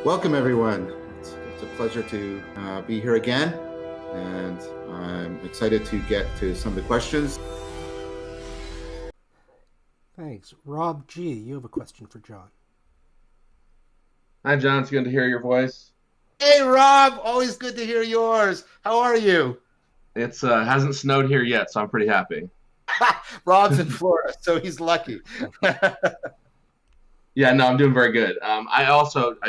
Welcome, everyone. It's a pleasure to be here again, and I'm excited to get to some of the questions. Thanks. Rob G., you have a question for John. Hi, John. It's good to hear your voice. Hey, Rob. Always good to hear yours. How are you? It's hasn't snowed here yet, so I'm pretty happy. Rob's in Florida, so he's lucky. Yeah, no, I'm doing very good. I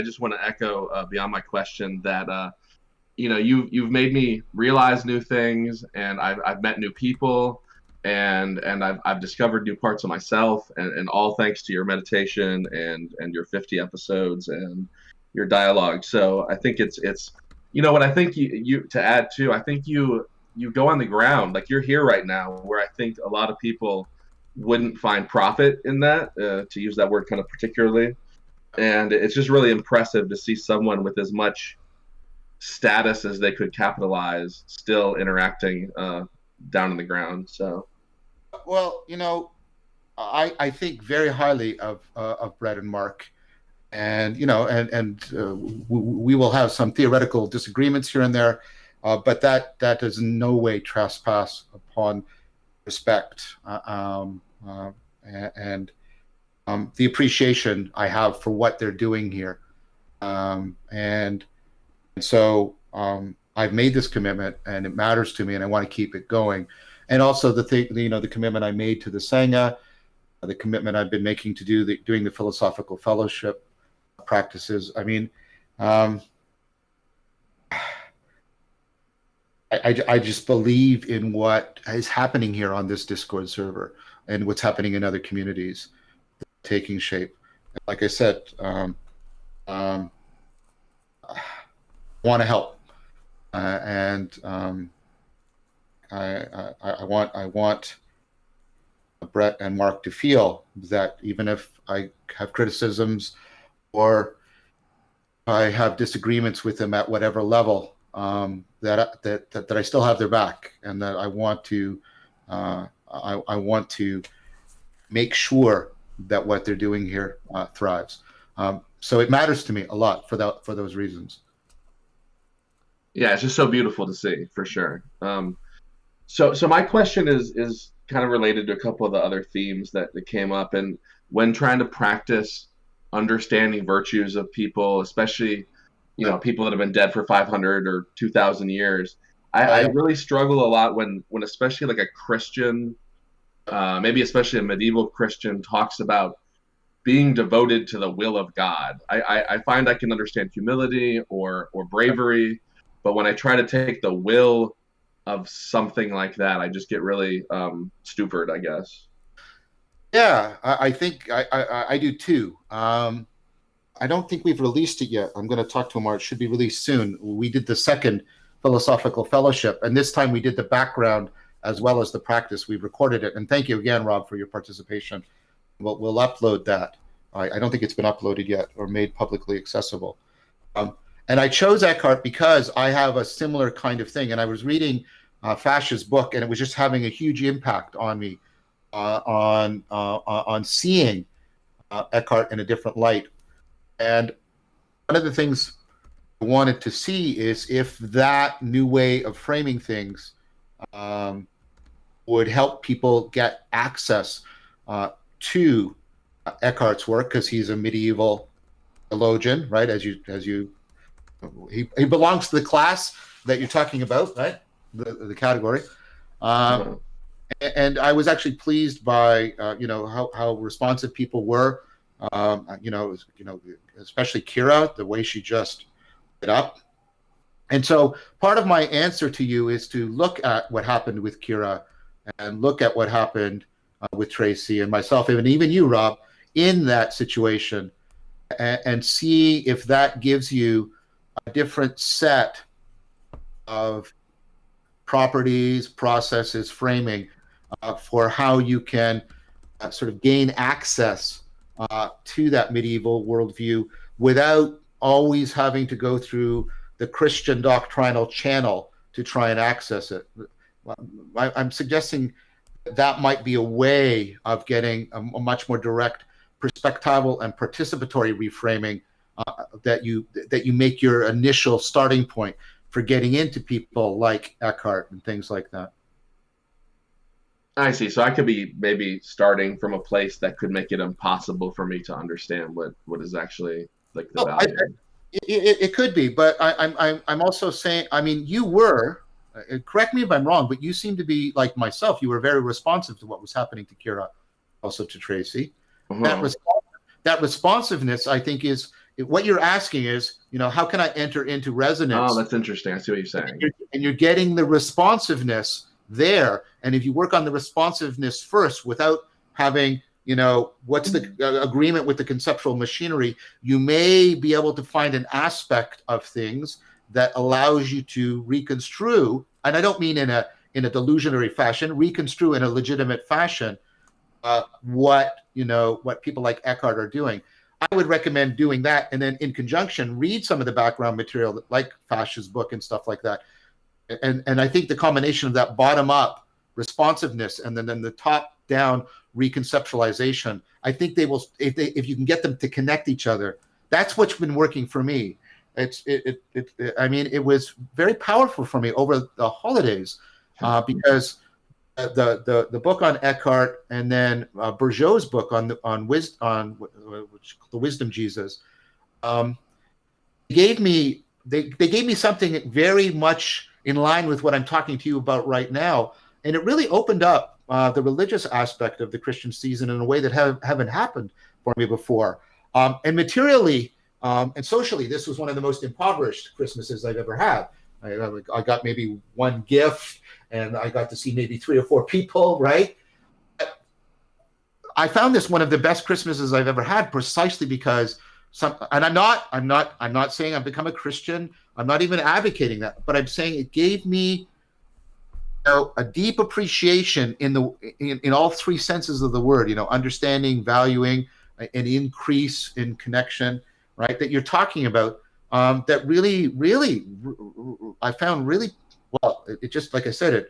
just want to echo beyond my question that you've made me realize new things, and I've met new people, and I've discovered new parts of myself, and all thanks to your meditation and your 50 episodes and your dialogue. So I think it's what I think you to add to. I think you go on the ground, like you're here right now, where I think a lot of people wouldn't find profit in that, to use that word kind of particularly. And it's just really impressive to see someone with as much status as they could capitalize still interacting down on the ground. So, Well, I think very highly of Brett and Mark, and we will have some theoretical disagreements here and there, but that does in no way trespass upon respect and the appreciation I have for what they're doing here, and so I've made this commitment, and it matters to me, and I want to keep it going. And also the commitment I made to the Sangha, the commitment I've been making to doing the philosophical fellowship practices. I mean, I just believe in what is happening here on this Discord server and what's happening in other communities taking shape. Like I said, I want to help, and I want Brett and Mark to feel that even if I have criticisms or I have disagreements with them at whatever level, that I still have their back, and that I want to make sure that what they're doing here thrives. So it matters to me a lot for those reasons. Yeah, it's just so beautiful to see, for sure. So my question is kind of related to a couple of the other themes that came up, and when trying to practice understanding virtues of people, especially people that have been dead for 500 or 2,000 years, I really struggle a lot when especially like a Christian, maybe especially a medieval Christian, talks about being devoted to the will of God. I find I can understand humility or bravery, but when I try to take the will of something like that, I just get really stupid, I guess. Yeah, I think I do too. I don't think we've released it yet. I'm going to talk to Omar. It should be released soon. We did the second philosophical fellowship, and this time we did the background as well as the practice. We've recorded it, and thank you again, Rob, for your participation. We'll upload that. I don't think it's been uploaded yet or made publicly accessible. And I chose Eckhart because I have a similar kind of thing. And I was reading Fascia's book, and it was just having a huge impact on me on seeing Eckhart in a different light. And one of the things I wanted to see is if that new way of framing things would help people get access to Eckhart's work, because he's a medieval theologian, right? He belongs to the class that you're talking about, right? The category. And I was actually pleased by how responsive people were. Especially Kira, the way she just lit up. And so part of my answer to you is to look at what happened with Kira and look at what happened with Tracy and myself, and even you, Rob, in that situation, and see if that gives you a different set of properties, processes, framing for how you can sort of gain access to that medieval worldview without always having to go through the Christian doctrinal channel to try and access it. I'm suggesting that might be a way of getting a much more direct perspectival and participatory reframing that you make your initial starting point for getting into people like Eckhart and things like that. I see. So I could be maybe starting from a place that could make it impossible for me to understand what is actually like the value. It could be, but I'm also saying, I mean, you were, correct me if I'm wrong, but you seem to be like myself. You were very responsive to what was happening to Kira, also to Tracy. That responsiveness, I think, is what you're asking is, how can I enter into resonance? Oh, that's interesting. I see what you're saying. And you're getting the responsiveness there. And if you work on the responsiveness first without having, what's the agreement with the conceptual machinery, you may be able to find an aspect of things that allows you to reconstrue, and I don't mean in a delusionary fashion, reconstrue in a legitimate fashion what people like Eckhart are doing. I would recommend doing that, and then in conjunction, read some of the background material like Fash's book and stuff like that. And I think the combination of that bottom-up responsiveness and then the top-down reconceptualization, I think they will, if you can get them to connect each other, that's what's been working for me. I mean, it was very powerful for me over the holidays because the book on Eckhart and then Bourgeau's book on the Wisdom Jesus gave me something very much in line with what I'm talking to you about right now, and it really opened up the religious aspect of the Christian season in a way that haven't happened for me before. And materially and socially, this was one of the most impoverished Christmases I've ever had. I got maybe one gift, and I got to see maybe 3 or 4 people, right? I found this one of the best Christmases I've ever had, precisely because and I'm not saying I've become a Christian. I'm not even advocating that, but I'm saying it gave me a deep appreciation in all 3 senses of the word, understanding, valuing, an increase in connection, right, that you're talking about, that really, really, I found really, well, it just, like I said,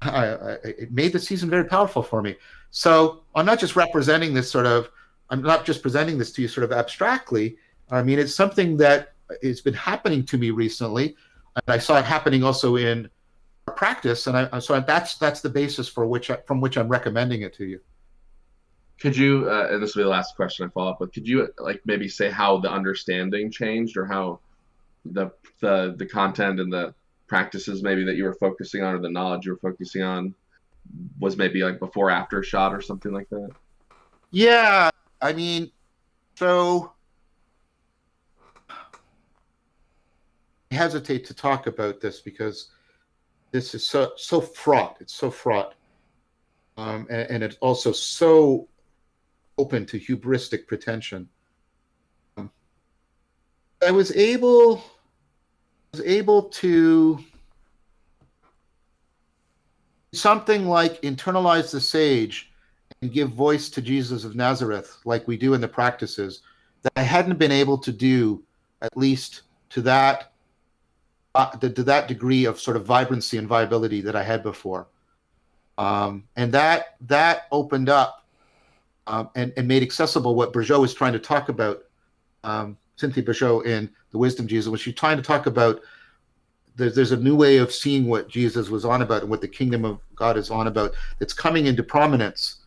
it made the season very powerful for me. So I'm not just presenting this to you sort of abstractly. I mean, it's something that it's been happening to me recently, and I saw it happening also in our practice, and so that's the basis from which I'm recommending it to you. Could you, and this will be the last question I follow up with, could you maybe say how the understanding changed, or how the content and the practices maybe that you were focusing on, or the knowledge you were focusing on, was maybe like before after shot or something like that? Yeah, I mean, so I hesitate to talk about this because this is so fraught. It's so fraught, and it's also so open to hubristic pretension. I was able to something like internalize the sage and give voice to Jesus of Nazareth, like we do in the practices, that I hadn't been able to do, at least to that degree of sort of vibrancy and viability that I had before, and that opened up and made accessible what Bourgeau was trying to talk about, Cynthia Bourgeau in The Wisdom Jesus, when she's trying to talk about there's a new way of seeing what Jesus was on about and what the kingdom of God is on about that's coming into prominence,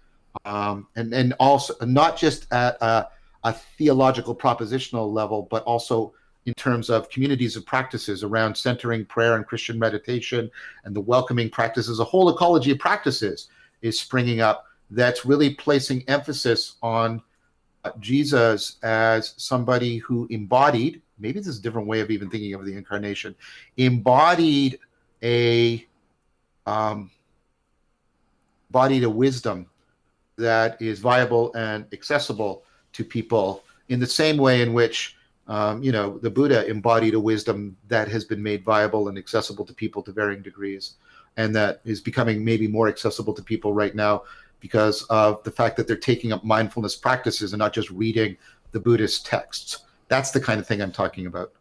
and also not just at a theological propositional level, but also in terms of communities of practices around centering prayer and Christian meditation and the welcoming practices. A whole ecology of practices is springing up that's really placing emphasis on Jesus as somebody who embodied, maybe this is a different way of even thinking of the incarnation, embodied a wisdom that is viable and accessible to people in the same way in which the Buddha embodied a wisdom that has been made viable and accessible to people to varying degrees, and that is becoming maybe more accessible to people right now because of the fact that they're taking up mindfulness practices and not just reading the Buddhist texts. That's the kind of thing I'm talking about.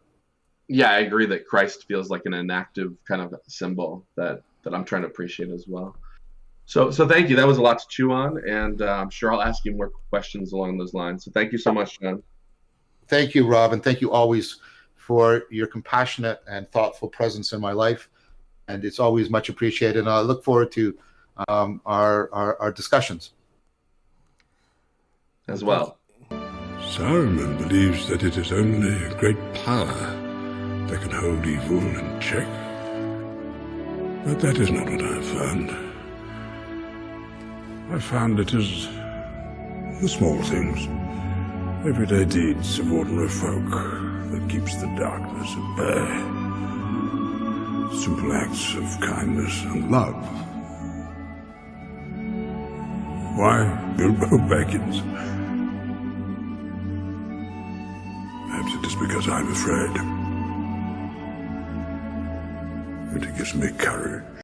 Yeah, I agree that Christ feels like an inactive kind of symbol that I'm trying to appreciate as well. So thank you. That was a lot to chew on, and I'm sure I'll ask you more questions along those lines. So thank you so much, John. Thank you, Rob, and thank you always for your compassionate and thoughtful presence in my life. And it's always much appreciated. And I look forward to our discussions. As well. Saruman believes that it is only great power that can hold evil in check. But that is not what I have found. I found it is the small things, everyday deeds of ordinary folk that keeps the darkness at bay. Simple acts of kindness and love. Why Bilbo Baggins? Perhaps it is because I'm afraid. It gives me courage.